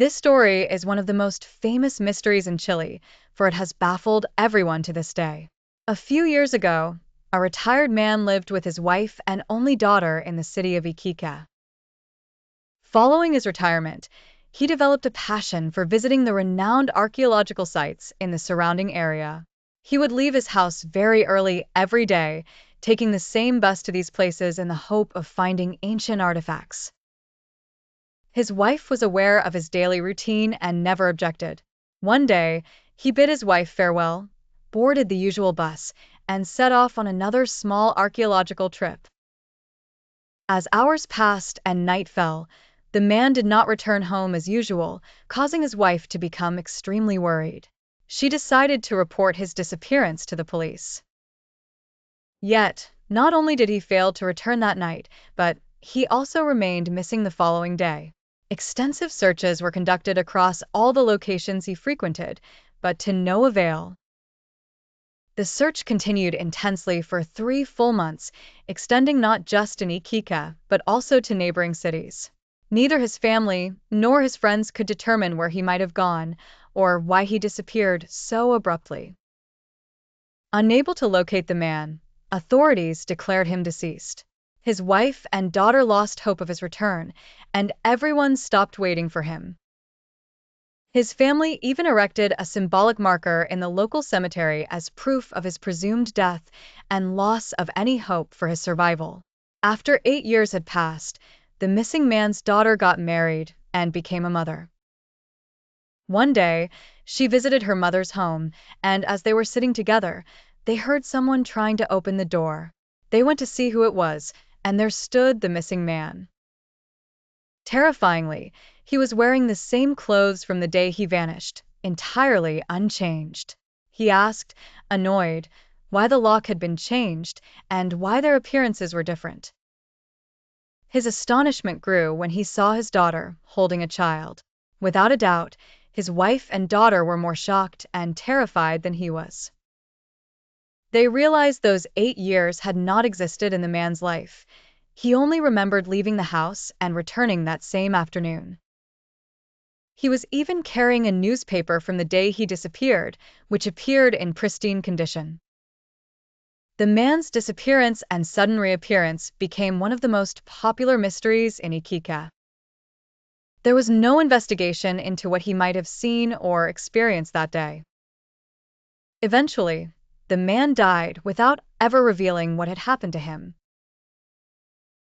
This story is one of the most famous mysteries in Chile, for it has baffled everyone to this day. A few years ago, a retired man lived with his wife and only daughter in the city of Iquique. Following his retirement, he developed a passion for visiting the renowned archaeological sites in the surrounding area. He would leave his house very early every day, taking the same bus to these places in the hope of finding ancient artifacts. His wife was aware of his daily routine and never objected. One day, he bid his wife farewell, boarded the usual bus, and set off on another small archaeological trip. As hours passed and night fell, the man did not return home as usual, causing his wife to become extremely worried. She decided to report his disappearance to the police. Yet, not only did he fail to return that night, but he also remained missing the following day. Extensive searches were conducted across all the locations he frequented, but to no avail. The search continued intensely for 3 full months, extending not just in Iquique, but also to neighboring cities. Neither his family nor his friends could determine where he might have gone, or why he disappeared so abruptly. Unable to locate the man, authorities declared him deceased. His wife and daughter lost hope of his return, and everyone stopped waiting for him. His family even erected a symbolic marker in the local cemetery as proof of his presumed death and loss of any hope for his survival. After 8 years had passed, the missing man's daughter got married and became a mother. One day, she visited her mother's home, and as they were sitting together, they heard someone trying to open the door. They went to see who it was, and there stood the missing man. Terrifyingly, he was wearing the same clothes from the day he vanished, entirely unchanged. He asked, annoyed, why the lock had been changed and why their appearances were different. His astonishment grew when he saw his daughter holding a child. Without a doubt, his wife and daughter were more shocked and terrified than he was. They realized those 8 years had not existed in the man's life. He only remembered leaving the house and returning that same afternoon. He was even carrying a newspaper from the day he disappeared, which appeared in pristine condition. The man's disappearance and sudden reappearance became one of the most popular mysteries in Iquique. There was no investigation into what he might have seen or experienced that day. Eventually, the man died without ever revealing what had happened to him.